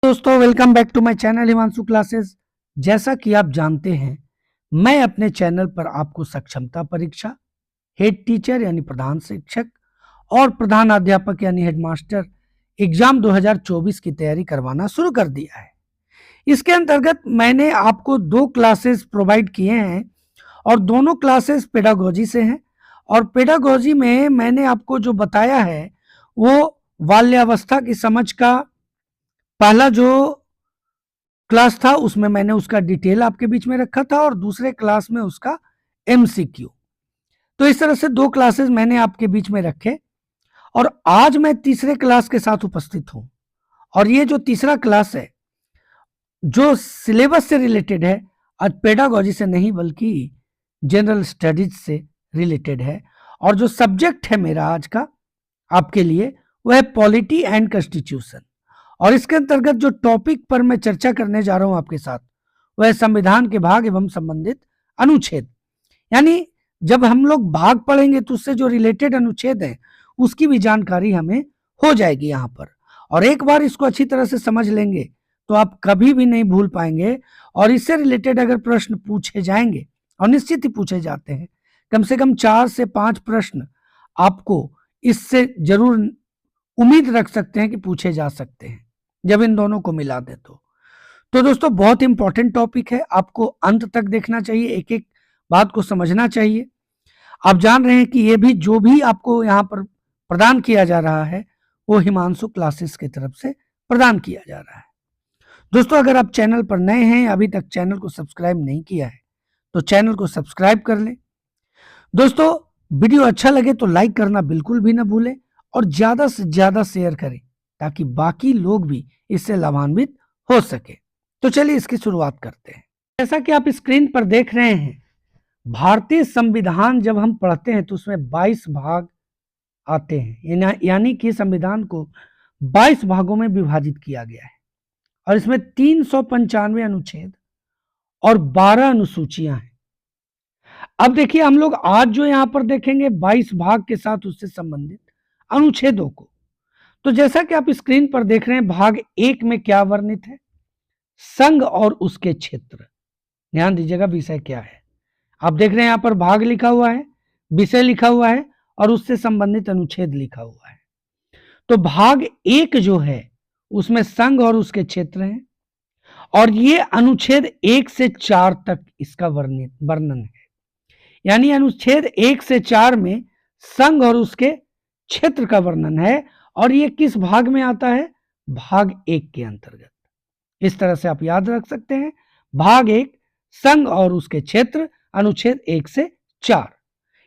दोस्तों, welcome back to my channel Himanshu classes. जैसा कि आप जानते हैं, मैं अपने चैनल पर आपको सक्षमता परीक्षा, हेड टीचर यानी प्रधान शिक्षक और प्रधान अध्यापक यानी हेडमास्टर एग्जाम 2024 की तैयारी करवाना शुरू कर दिया है। इसके अंतर्गत मैंने आपको 2 क्लासेस प्रोवाइड किए हैं और दोनों क्लासेस पेडागोजी से हैं। और पेडागोजी में मैंने आपको जो बताया है वो बाल्यावस्था की समझ का पहला जो क्लास था उसमें मैंने उसका डिटेल आपके बीच में रखा था और दूसरे क्लास में उसका एमसीक्यू। तो इस तरह से 2 क्लासेस मैंने आपके बीच में रखे और आज मैं तीसरे क्लास के साथ उपस्थित हूं। और ये जो तीसरा क्लास है जो सिलेबस से रिलेटेड है, आज पेडागोजी से नहीं बल्कि जनरल स्टडीज से रिलेटेड है। और जो सब्जेक्ट है मेरा आज का आपके लिए वह है पॉलिटी एंड कॉन्स्टिट्यूशन। और इसके अंतर्गत जो टॉपिक पर मैं चर्चा करने जा रहा हूं आपके साथ वह संविधान के भाग एवं संबंधित अनुच्छेद। यानी जब हम लोग भाग पढ़ेंगे तो उससे जो रिलेटेड अनुच्छेद है उसकी भी जानकारी हमें हो जाएगी यहाँ पर। और एक बार इसको अच्छी तरह से समझ लेंगे तो आप कभी भी नहीं भूल पाएंगे। और इससे रिलेटेड अगर प्रश्न पूछे जाएंगे, और निश्चित ही पूछे जाते हैं, कम से कम 4 से 5 प्रश्न आपको इससे जरूर उम्मीद रख सकते हैं कि पूछे जा सकते हैं जब इन दोनों को मिला दे तो दोस्तों बहुत इंपॉर्टेंट टॉपिक है। आपको अंत तक देखना चाहिए, एक एक बात को समझना चाहिए। आप जान रहे हैं कि ये भी जो भी आपको यहाँ पर प्रदान किया जा रहा है वो हिमांशु क्लासेस की तरफ से प्रदान किया जा रहा है। दोस्तों, अगर आप चैनल पर नए हैं, अभी तक चैनल को सब्सक्राइब नहीं किया है तो चैनल को सब्सक्राइब कर लें। दोस्तों, वीडियो अच्छा लगे तो लाइक करना बिल्कुल भी ना भूलें और ज्यादा से ज्यादा शेयर करें ताकि बाकी लोग भी इससे लाभान्वित हो सके। तो चलिए इसकी शुरुआत करते हैं। जैसा कि आप स्क्रीन पर देख रहे हैं, भारतीय संविधान जब हम पढ़ते हैं तो उसमें 22 भाग आते हैं। यानी कि संविधान को 22 भागों में विभाजित किया गया है और इसमें 395 अनुच्छेद और 12 अनुसूचियां हैं। अब देखिए, हम लोग आज जो यहां पर देखेंगे 22 भाग के साथ उससे संबंधित अनुच्छेदों को। तो जैसा कि आप स्क्रीन पर देख रहे हैं, भाग 1 में क्या वर्णित है? संघ और उसके क्षेत्र। ध्यान दीजिएगा विषय क्या है। आप देख रहे हैं यहां पर भाग लिखा हुआ है, विषय लिखा हुआ है और उससे संबंधित अनुच्छेद लिखा हुआ है। तो भाग 1 जो है उसमें संघ और उसके क्षेत्र हैं और ये अनुच्छेद 1 से 4 तक इसका वर्णन है। यानी अनुच्छेद 1 से 4 में संघ और उसके क्षेत्र का वर्णन है और ये किस भाग में आता है? भाग 1 के अंतर्गत। इस तरह से आप याद रख सकते हैं, भाग 1 संघ और उसके क्षेत्र, अनुच्छेद 1 से 4।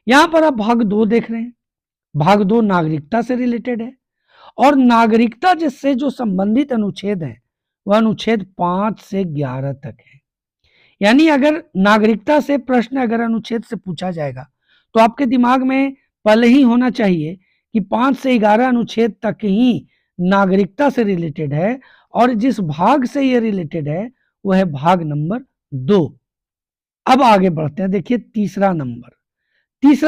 यहां पर आप भाग 2 देख रहे हैं। भाग 2 नागरिकता से रिलेटेड है और नागरिकता जिससे जो संबंधित अनुच्छेद है वह अनुच्छेद 5 से 11 तक है। यानी अगर नागरिकता से प्रश्न अगर अनुच्छेद से पूछा जाएगा तो आपके दिमाग में पहले ही होना चाहिए कि 5 से 11 अनुच्छेद तक ही नागरिकता से रिलेटेड है और जिस भाग से ये रिलेटेड है वह है भाग नंबर 2। अब आगे बढ़ते हैं। देखिए तीसरा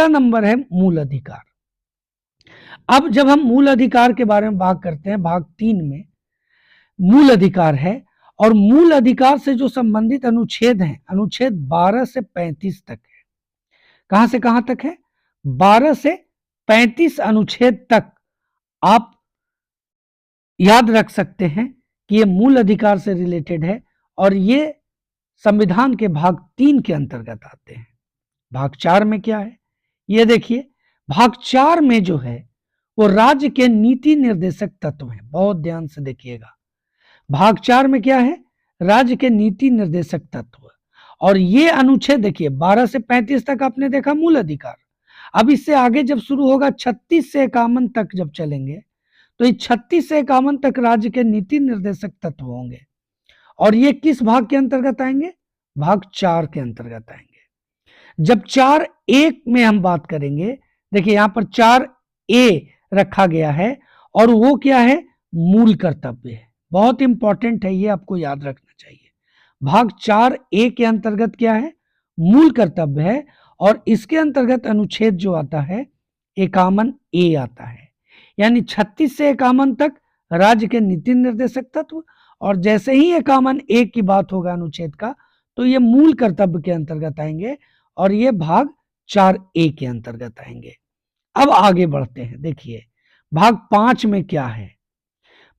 नंबर है मूल अधिकार। अब जब हम मूल अधिकार के बारे में बात करते हैं, भाग 3 में मूल अधिकार है और मूल अधिकार से जो संबंधित अनुच्छेद हैं, अनुच्छेद 12 से 35 तक है। कहां से कहां तक है? 12 से 35 अनुच्छेद तक आप याद रख सकते हैं कि ये मूल अधिकार से रिलेटेड है और ये संविधान के भाग 3 के अंतर्गत आते हैं। भाग 4 में क्या है ये देखिए। भाग 4 में जो है वो राज्य के नीति निर्देशक तत्व हैं। बहुत ध्यान से देखिएगा, भाग 4 में क्या है? राज्य के नीति निर्देशक तत्व। और ये अनुच्छेद देखिए 12 से 35 तक आपने देखा मूल अधिकार। अब इससे आगे जब शुरू होगा 36 से 51 तक जब चलेंगे तो ये 36 से 51 तक राज्य के नीति निर्देशक तत्व होंगे और ये किस भाग के अंतर्गत आएंगे? भाग 4 के अंतर्गत आएंगे। जब 4(a) में हम बात करेंगे, देखिए यहां पर 4(a) रखा गया है और वो क्या है? मूल कर्तव्य है। बहुत इंपॉर्टेंट है, ये आपको याद रखना चाहिए। भाग 4(a) के अंतर्गत क्या है? मूल कर्तव्य है और इसके अंतर्गत अनुच्छेद जो आता है 51(a) आता है। यानी 36 से 51 तक राज्य के नीति निर्देशक तत्व और जैसे ही 51(1) की बात होगा अनुच्छेद का, तो ये मूल कर्तव्य के अंतर्गत आएंगे और ये भाग 4(a) के अंतर्गत आएंगे। अब आगे बढ़ते हैं। देखिए भाग 5 में क्या है।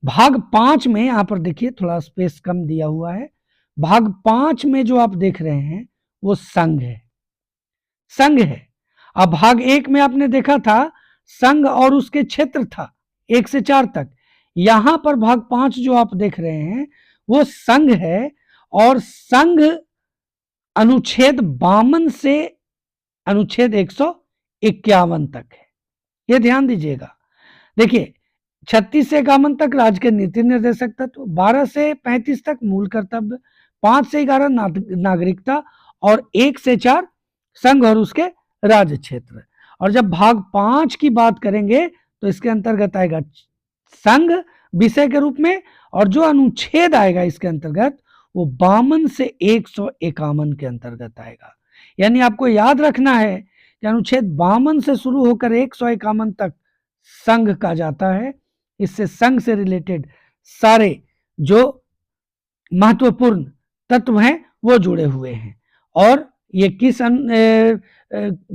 भाग 5 में यहां पर देखिए थोड़ा स्पेस कम दिया हुआ है। भाग 5 में जो आप देख रहे हैं वो संघ है, संघ है। अब भाग 1 में आपने देखा था संघ और उसके क्षेत्र था 1 से 4 तक। यहां पर भाग 5 जो आप देख रहे हैं वो संघ है, और संघ अनुच्छेद 52 से अनुच्छेद 151 तक है। ये ध्यान दीजिएगा। देखिए 36 से 51 तक राज्य के नीति निर्देशक तत्व, 12 से 35 तक मूल कर्तव्य, 5 से 11 नागरिकता, और 1 से 4 संघ और उसके राज्य क्षेत्र। और जब भाग 5 की बात करेंगे तो इसके अंतर्गत आएगा संघ विषय के रूप में, और जो अनुच्छेद आएगा इसके अंतर्गत वो 52 से 151 के अंतर्गत आएगा। यानी आपको याद रखना है कि अनुच्छेद 52 से शुरू होकर 151 तक संघ का जाता है। इससे संघ से रिलेटेड सारे जो महत्वपूर्ण तत्व हैं वो जुड़े हुए हैं। और ये किस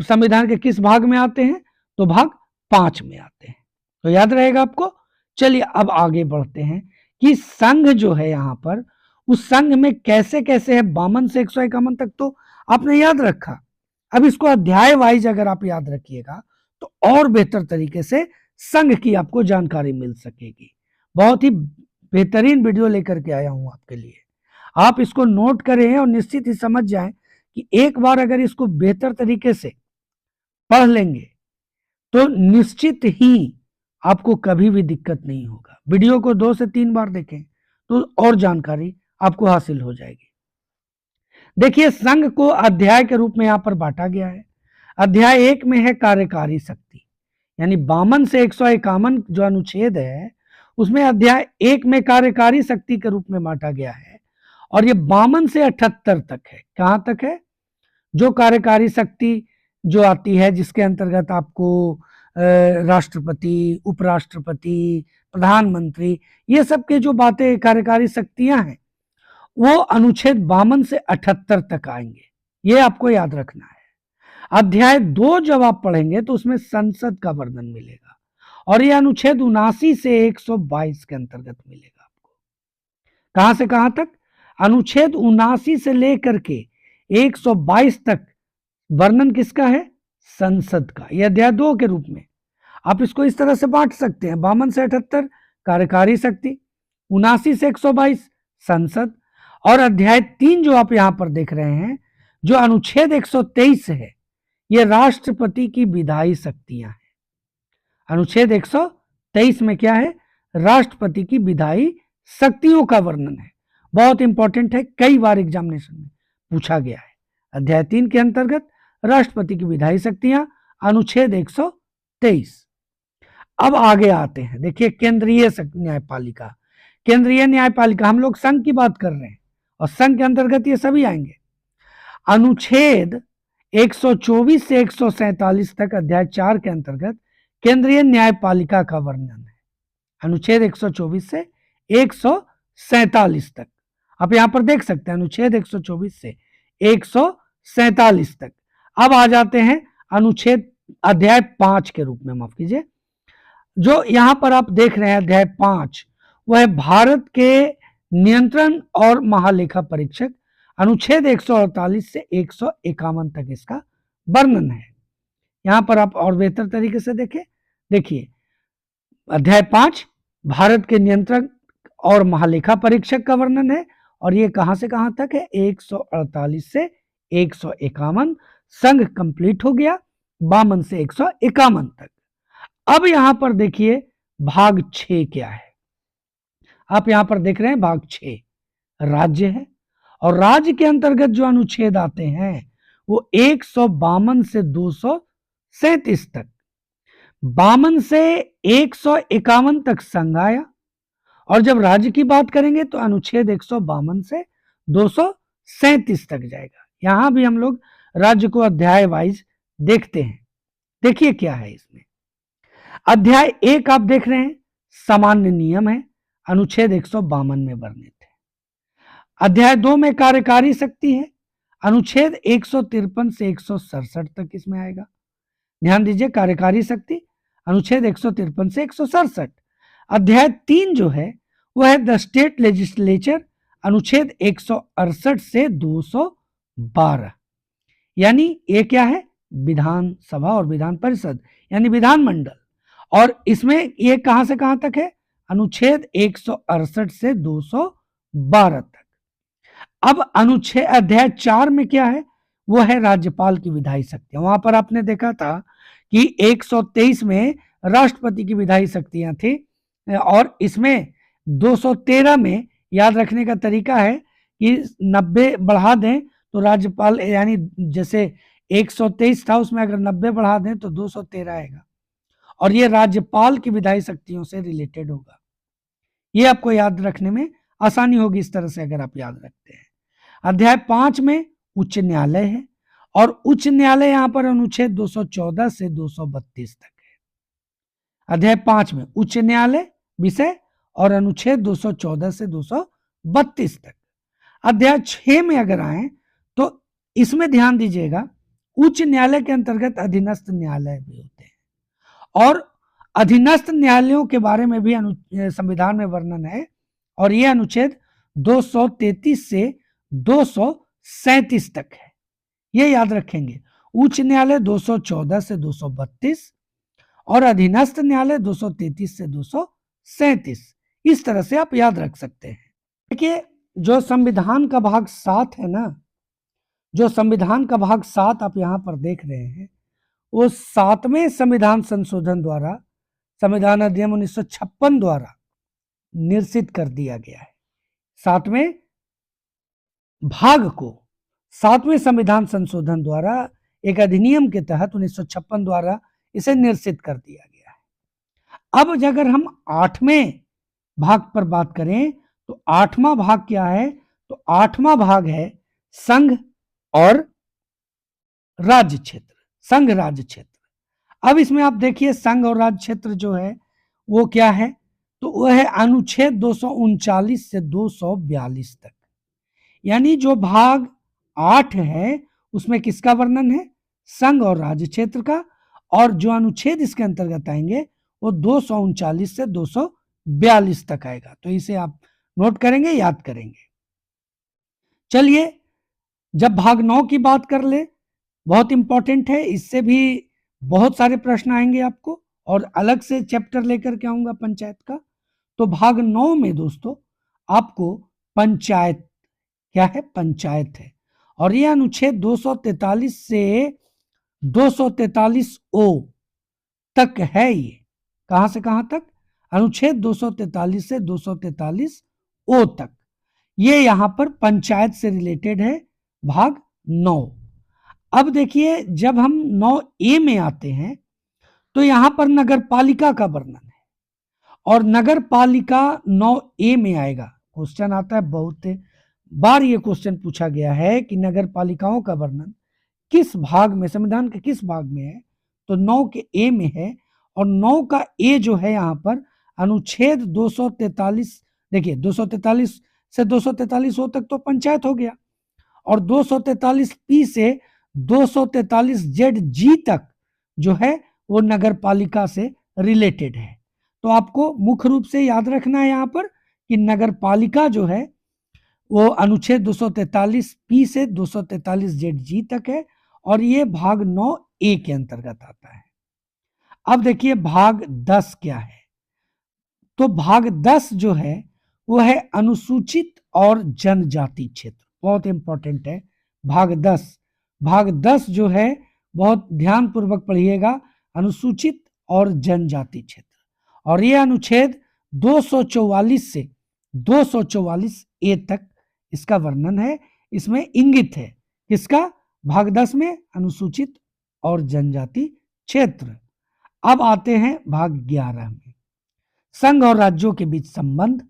संविधान के किस भाग में आते हैं, तो भाग 5 में आते हैं, तो याद रहेगा आपको। चलिए अब आगे बढ़ते हैं कि संघ जो है यहां पर, उस संघ में कैसे कैसे है 52 से 151 तक तो आपने याद रखा। अब इसको अध्याय वाइज अगर आप याद रखिएगा तो और बेहतर तरीके से संघ की आपको जानकारी मिल सकेगी। बहुत ही बेहतरीन वीडियो लेकर के आया हूं आपके लिए। आप इसको नोट करें और निश्चित ही समझ जाएं कि एक बार अगर इसको बेहतर तरीके से पढ़ लेंगे तो निश्चित ही आपको कभी भी दिक्कत नहीं होगा। वीडियो को 2 से 3 बार देखें तो और जानकारी आपको हासिल हो जाएगी। देखिए संघ को अध्याय के रूप में यहां पर बांटा गया है। अध्याय 1 में है कार्यकारी शक्ति, यानी 52 से 151 जो अनुच्छेद है उसमें अध्याय 1 में कार्यकारी शक्ति के रूप में बांटा गया है। और ये 52 से 78 तक है। कहां तक है? जो कार्यकारी शक्ति जो आती है जिसके अंतर्गत आपको राष्ट्रपति, उपराष्ट्रपति, प्रधानमंत्री, ये सब के जो बातें कार्यकारी शक्तियां हैं वो अनुच्छेद 52 से 78 तक आएंगे। ये आपको याद रखना है। अध्याय 2 जब आप पढ़ेंगे तो उसमें संसद का वर्णन मिलेगा, और यह अनुच्छेद 79 से 122 के अंतर्गत मिलेगा आपको। कहां से कहां तक? अनुच्छेद 79 से लेकर के 122 तक वर्णन किसका है? संसद का। यह अध्याय 2 के रूप में आप इसको इस तरह से बांट सकते हैं। 52 से 78 कार्यकारी शक्ति, 79 से 122 संसद, और अध्याय 3 जो आप यहां पर देख रहे हैं जो अनुच्छेद 123 है, यह राष्ट्रपति की विधायी शक्तियां हैं। अनुच्छेद 123 में क्या है? राष्ट्रपति की विधायी शक्तियों का वर्णन है। बहुत इंपॉर्टेंट है, कई बार एग्जामिनेशन में पूछा गया है। अध्याय 3 के अंतर्गत राष्ट्रपति की विधायी शक्तियां, अनुच्छेद 123। अब आगे आते हैं। देखिए केंद्रीय न्यायपालिका। केंद्रीय न्यायपालिका, हम लोग संघ की बात कर रहे हैं और संघ के अंतर्गत ये सभी आएंगे। अनुच्छेद 124 से 147 तक अध्याय 4 के अंतर्गत केंद्रीय न्यायपालिका का वर्णन है। अनुच्छेद 124 से 147 तक आप यहां पर देख सकते हैं। अनुच्छेद 124 से 147 तक। अब आ जाते हैं अनुच्छेद अध्याय 5 के रूप में, माफ कीजिए, जो यहां पर आप देख रहे हैं अध्याय 5, वह भारत के नियंत्रण और महालेखा परीक्षक। अनुच्छेद 148 से 151 तक इसका वर्णन है। यहां पर आप और बेहतर तरीके से देखें। देखिए अध्याय 5 भारत के नियंत्रण और महालेखा परीक्षक का वर्णन है, और ये कहां से कहां तक है? 148 से 151। संघ कंप्लीट हो गया 52 से 151 तक। अब यहां पर देखिए भाग 6 क्या है। आप यहां पर देख रहे हैं भाग 6 राज्य है, और राज्य के अंतर्गत जो अनुच्छेद आते हैं वो 152 से 237 तक। 52 से 151 तक संघ आया, और जब राज्य की बात करेंगे तो अनुच्छेद 152 से 237 तक जाएगा। यहां भी हम लोग राज्य को अध्याय वाइज देखते हैं। देखिए क्या है इसमें। अध्याय 1 आप देख रहे हैं सामान्य नियम है, अनुच्छेद 152 में वर्णित। अध्याय 2 में कार्यकारी शक्ति है, अनुच्छेद 153 से 167 तक इसमें आएगा। ध्यान दीजिए, कार्यकारी शक्ति अनुच्छेद 153 से 167। अध्याय 3 जो है वह है द स्टेट लेजिस्लेचर, अनुच्छेद 168 से 212। यानी ये क्या है, विधानसभा और विधान परिषद यानी विधानमंडल, और इसमें ये कहां से कहां तक है, अनुच्छेद 168 से 212 तक। अब अनुच्छेद अध्याय 4 में क्या है, वो है राज्यपाल की विधायी शक्तियां। वहां पर आपने देखा था कि 123 में राष्ट्रपति की विधायी शक्तियां थी, और इसमें 213 में याद रखने का तरीका है कि 90 बढ़ा दें तो राज्यपाल, यानी जैसे 123 था उसमें अगर 90 बढ़ा दें तो 213 आएगा, और ये राज्यपाल की विधायी शक्तियों से रिलेटेड होगा। ये आपको याद रखने में आसानी होगी इस तरह से अगर आप याद रखते हैं। अध्याय 5 में उच्च न्यायालय है, और उच्च न्यायालय यहां पर अनुच्छेद 214 से 232 तक है। अध्याय 5 में उच्च न्यायालय विषय और अनुच्छेद 214 से 232 तक। अध्याय 6 में अगर आए तो इसमें ध्यान दीजिएगा, उच्च न्यायालय के अंतर्गत अधीनस्थ न्यायालय भी होते हैं, और अधीनस्थ न्यायालयों के बारे में भी संविधान में वर्णन है, और यह अनुच्छेद 233 से 237 तक है। ये याद रखेंगे, उच्च न्यायालय 214 से 232 और अधीनस्थ न्यायालय 233 से 237। इस तरह से आप याद रख सकते हैं। देखिए, जो संविधान का भाग 7 है ना, जो संविधान का भाग 7 आप यहां पर देख रहे हैं, वो 7वें संविधान संशोधन द्वारा, संविधान अधिनियम 1956 द्वारा निर्सित कर दिया गया है। 7वें भाग को 7वें संविधान संशोधन द्वारा एक अधिनियम के तहत 1956 द्वारा इसे निर्सित कर दिया गया है। अब अगर हम 8वें भाग पर बात करें तो 8वां भाग क्या है, तो 8वां भाग है संघ और राज्य क्षेत्र, संघ राज्य क्षेत्र। अब इसमें आप देखिए, संघ और राज्य क्षेत्र जो है वो क्या है, तो वह है अनुच्छेद 239 से 242 तक। यानी जो भाग 8 है उसमें किसका वर्णन है, संघ और राज्य क्षेत्र का, और जो अनुच्छेद इसके अंतर्गत आएंगे वो 239 से 242 तक आएगा। तो इसे आप नोट करेंगे, याद करेंगे। चलिए, जब भाग 9 की बात कर ले, बहुत इंपॉर्टेंट है, इससे भी बहुत सारे प्रश्न आएंगे आपको, और अलग से चैप्टर लेकर के आऊंगा पंचायत का। तो भाग 9 में दोस्तों आपको पंचायत, क्या है, पंचायत है, और यह अनुच्छेद 243 से 243 ओ तक है। ये कहां से कहां तक, अनुच्छेद 243 से 243 ओ तक। ये यहां पर पंचायत से रिलेटेड है, भाग 9। अब देखिए, जब हम 9A में आते हैं तो यहां पर नगर पालिका का वर्णन है, और नगर पालिका 9A में आएगा। क्वेश्चन आता है, बहुत बार ये क्वेश्चन पूछा गया है कि नगर पालिकाओं का वर्णन किस भाग में, संविधान के किस भाग में है, तो 9 के ए में है, और 9 का ए जो है यहां पर अनुच्छेद 243, देखिए 243 से 243 ओ तक तो पंचायत हो गया, और 243 पी से 243 जेड जी तक जो है वो नगर पालिका से रिलेटेड है। तो आपको मुख्य रूप से याद रखना है यहां पर कि नगर पालिका जो है वो अनुच्छेद 243 पी से 243 जेड जी तक है, और ये भाग 9A के अंतर्गत आता है। अब देखिए भाग 10 क्या है, तो भाग 10 जो है वो है अनुसूचित और जनजाति क्षेत्र। बहुत इंपॉर्टेंट है भाग 10। भाग 10 जो है बहुत ध्यान पूर्वक पढ़िएगा, अनुसूचित और जनजाति क्षेत्र, और यह अनुच्छेद 244 से 244 ए तक इसका वर्णन है। इसमें इंगित है किसका, भाग 10 में अनुसूचित और जनजाति क्षेत्र। अब आते हैं भाग 11 में, संघ और राज्यों के बीच संबंध।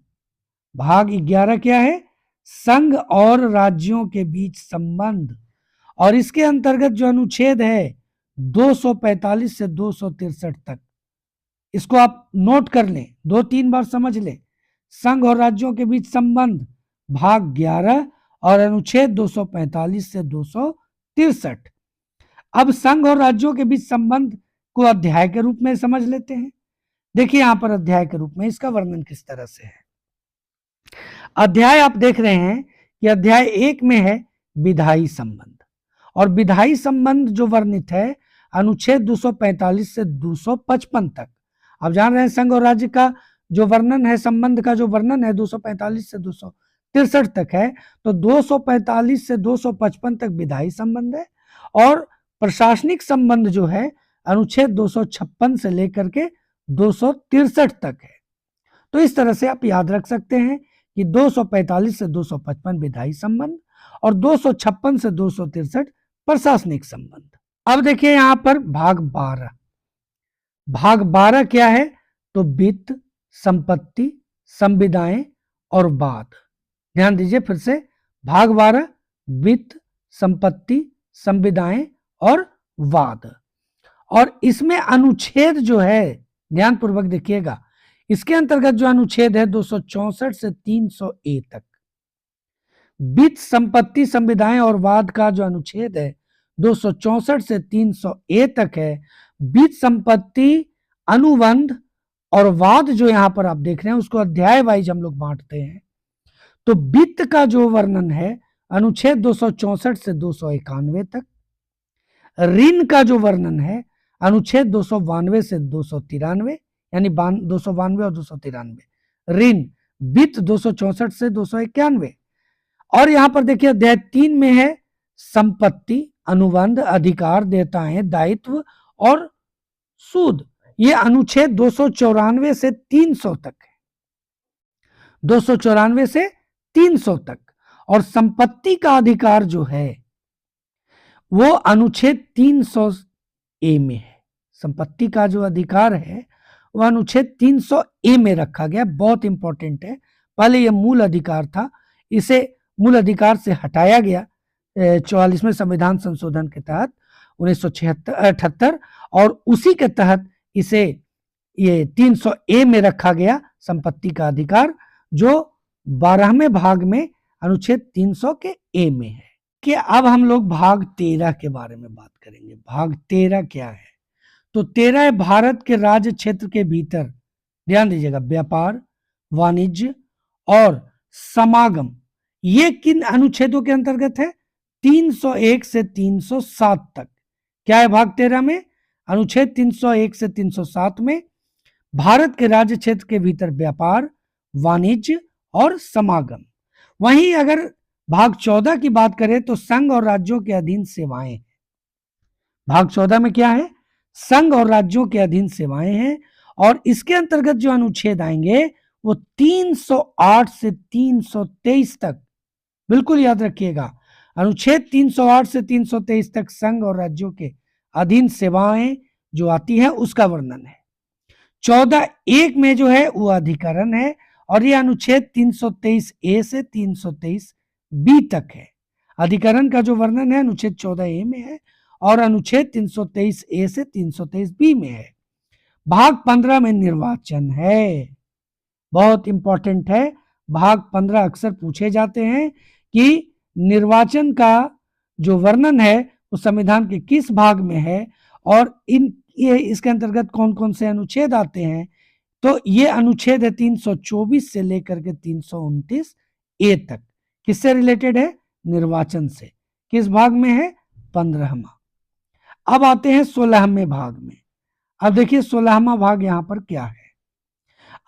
भाग 11 क्या है, संघ और राज्यों के बीच संबंध, और इसके अंतर्गत जो अनुच्छेद है 245 से 263 तक, इसको आप नोट कर लें, 2-3 बार समझ लें। संघ और राज्यों के बीच संबंध भाग 11 और अनुच्छेद 245 से 263। अब संघ और राज्यों के बीच संबंध को अध्याय के रूप में समझ लेते हैं। देखिए यहां पर अध्याय के रूप में इसका वर्णन किस तरह से है। अध्याय आप देख रहे हैं कि अध्याय 1 में है विधायी संबंध, और विधायी संबंध जो वर्णित है अनुच्छेद 245 से 255 तक। आप जान रहे हैं संघ और राज्य का जो वर्णन है, संबंध का जो वर्णन है 245 से 263 तक है, तो 245 से 255 तक विधायी संबंध है, और प्रशासनिक संबंध जो है अनुच्छेद 256 से लेकर के 263 तक है। तो इस तरह से आप याद रख सकते हैं कि 245 से 255 विधायी संबंध और 256 से 263 प्रशासनिक संबंध। अब देखिए यहां पर भाग 12। भाग 12 क्या है? तो वित्त, संपत्ति, संविदाएं और वाद। ध्यान दीजिए फिर से, भाग 12 वित्त, संपत्ति, संविदाएं और वाद। और इसमें अनुच्छेद जो है, ध्यानपूर्वक देखिएगा, इसके अंतर्गत जो अनुच्छेद है 264 से 300A तक, वित्त, संपत्ति, संविदाएं और वाद का जो अनुच्छेद है 264 से 300A तक है। वित्त, संपत्ति, अनुबंध और वाद जो यहां पर आप देख रहे हैं उसको अध्याय वाइज हम लोग बांटते हैं। तो वित्त का जो वर्णन है अनुच्छेद 264 से 291 तक। ऋण का जो वर्णन है अनुच्छेद 292 से 293, यानी 292 और 293। ऋण वित्त 264 से 291। और यहां पर देखिए अध्याय 3 में है संपत्ति, अनुबंध, अधिकार, देयताएं, दायित्व और सूद। ये अनुच्छेद 294 से 300 तक है, 294 से 300 तक। और संपत्ति का अधिकार जो है वो अनुच्छेद 300A में है। संपत्ति का जो अधिकार है वह अनुच्छेद 300A में रखा गया, बहुत इंपॉर्टेंट है। पहले यह मूल अधिकार था, इसे मूल अधिकार से हटाया गया 44वें संविधान संशोधन के तहत 1978, और उसी के तहत इसे ये 300A में रखा गया संपत्ति का अधिकार, जो 12वें भाग में अनुच्छेद 300 के A में है। कि अब हम लोग भाग 13 के बारे में बात करेंगे। भाग 13 क्या है? तो 13 है भारत के राज्य क्षेत्र के भीतर, ध्यान दीजिएगा, व्यापार, वाणिज्य और समागम। ये किन अनुच्छेदों के अंतर्गत है? 301 से 307 तक। क्या है भाग 13 में? अनुच्छेद 301 से 307 में भारत के राज्य क्षेत्र के भीतर व्यापार, वाणिज्य और समागम। वहीं अगर भाग 14 की बात करें तो संघ और राज्यों के अधीन सेवाएं। भाग 14 में क्या है? संघ और राज्यों के अधीन सेवाएं हैं, और इसके अंतर्गत जो अनुच्छेद आएंगे वो 308 से 323 तक। बिल्कुल याद रखिएगा, अनुच्छेद 308 से 323 तक संघ और राज्यों के अधीन सेवाएं जो आती है उसका वर्णन है। 14(1) में जो है वो अधिकरण है, और ये अनुच्छेद 323A से 323B तक है। अधिकरण का जो वर्णन है अनुच्छेद 14A में है, और अनुच्छेद 323A से 323B में है। भाग 15 में निर्वाचन है, बहुत इंपॉर्टेंट है। भाग 15 अक्सर पूछे जाते हैं कि निर्वाचन का जो वर्णन है वो संविधान के किस भाग में है, और इसके अंतर्गत कौन कौन से अनुच्छेद आते हैं। तो ये अनुच्छेद है 324 से लेकर के 329A तक। किससे रिलेटेड है? निर्वाचन से। किस भाग में है? 15वां। अब आते हैं 16वें भाग में। अब देखिए 16वां भाग यहां पर क्या है।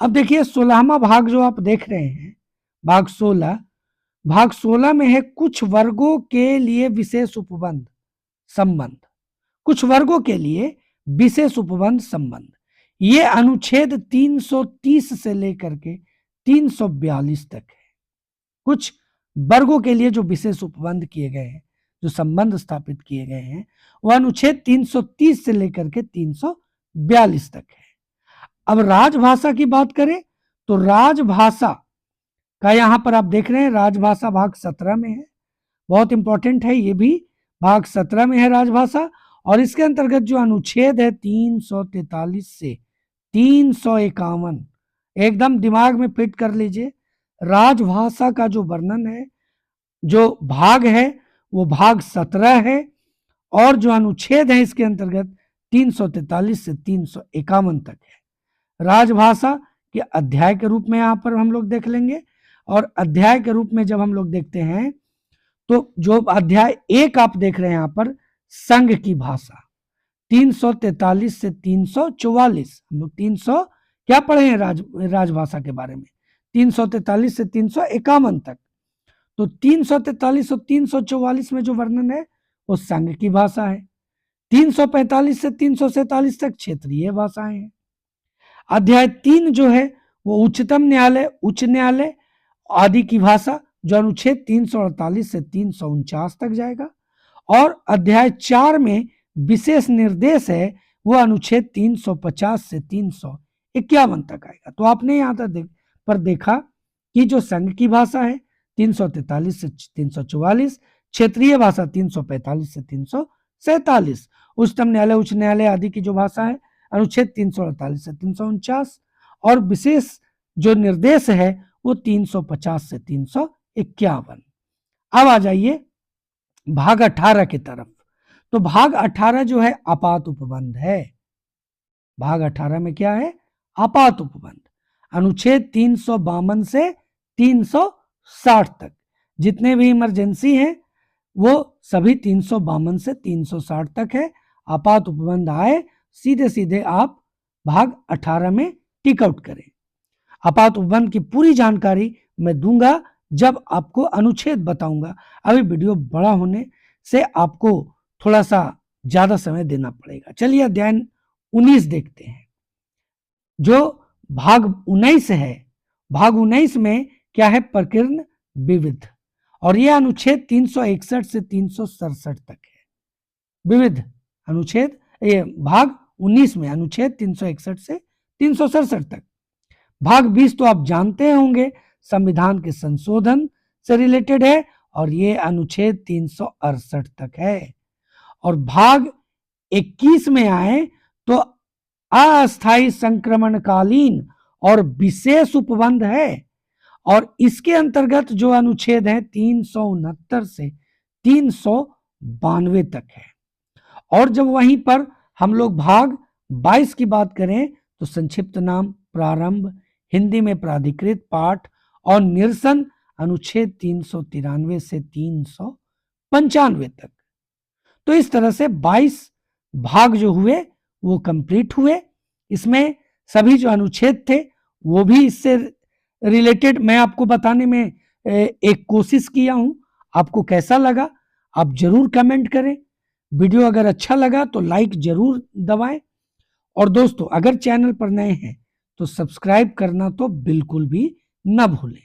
अब देखिए 16वां भाग जो आप देख रहे हैं, भाग 16, भाग 16 में है कुछ वर्गों के लिए विशेष उपबंध संबंध। कुछ वर्गों के लिए विशेष उपबंध संबंध, ये अनुच्छेद 330 से लेकर के 342 तक है। कुछ वर्गों के लिए जो विशेष उपबंध किए गए हैं, जो संबंध स्थापित किए गए हैं, वह अनुच्छेद 330 से लेकर के 342 तक है। अब राजभाषा की बात करें तो राजभाषा का यहां पर आप देख रहे हैं, राजभाषा भाग 17 में है। बहुत इंपॉर्टेंट है, ये भी भाग 17 में है राजभाषा। और इसके अंतर्गत जो अनुच्छेद है 343 से 351, एकदम दिमाग में फिट कर लीजिए। राजभाषा का जो वर्णन है, जो भाग है वो भाग 17 है और जो अनुच्छेद है इसके अंतर्गत 343 से 351 तक है। राजभाषा के अध्याय के रूप में यहाँ पर हम लोग देख लेंगे, और अध्याय के रूप में जब हम लोग देखते हैं तो जो अध्याय 1 आप देख रहे हैं यहाँ पर, संघ की भाषा, 343 से 344, हम लोग 300 क्या पढ़े हैं राजभाषा के बारे में, 343 से 351 तक। तो 343 और 344 में जो वर्णन है वो संघ की भाषा है। 345 से 347 तक क्षेत्रीय भाषाएं हैं। अध्याय 3 जो है वो उच्चतम न्यायालय, उच्च न्यायालय आदि की भाषा, जो अनुच्छेद 348 से 349 तक जाएगा। और अध्याय 4 में विशेष निर्देश है, वो अनुच्छेद 350 से 351 तक आएगा। तो आपने यहाँ पर देखा कि जो संघ की भाषा है 343 से 344, क्षेत्रीय भाषा 345 से 347, उच्चतम न्यायालय, उच्च न्यायालय आदि की जो भाषा है अनुच्छेद 348 से 349, और विशेष जो निर्देश है वो 350 से 351। अब आ जाइए भाग 18 की तरफ। तो भाग 18 जो है आपात उपबंध है। भाग 18 में क्या है? आपात उपबंध। अनुच्छेद 352 से 360 तक जितने भी इमरजेंसी हैं वो सभी 352 से 360 तक है। आपात उपबंध आए सीधे सीधे आप भाग 18 में टिक आउट करें। आपात उपबंध की पूरी जानकारी मैं दूंगा जब आपको अनुच्छेद बताऊंगा। अभी वीडियो बड़ा होने से आपको थोड़ा सा ज्यादा समय देना पड़ेगा। चलिए अध्याय 19 देखते हैं, जो भाग 19 है। भाग 19 में क्या है? प्रकीर्ण विविध, और यह अनुच्छेद 361 से 367 तक है। विविध अनुच्छेद, ये भाग 19 में अनुच्छेद 361 से 367 तक। भाग 20 तो आप जानते होंगे, संविधान के संशोधन से रिलेटेड है, और ये अनुच्छेद 368 तक है। और भाग 21 में आए तो अस्थायी संक्रमणकालीन और विशेष उपबंध है, और इसके अंतर्गत जो अनुच्छेद है 369 से 392 तक है। और जब वहीं पर हम लोग भाग 22 की बात करें तो संक्षिप्त नाम, प्रारंभ, हिंदी में प्राधिकृत पाठ और निरसन, अनुच्छेद 393 से 395 तक। तो इस तरह से 22 भाग जो हुए वो कंप्लीट हुए। इसमें सभी जो अनुच्छेद थे वो भी इससे रिलेटेड मैं आपको बताने में एक कोशिश किया हूं। आपको कैसा लगा आप जरूर कमेंट करें। वीडियो अगर अच्छा लगा तो लाइक जरूर दबाएं, और दोस्तों अगर चैनल पर नए हैं तो सब्सक्राइब करना तो बिल्कुल भी न भूलें।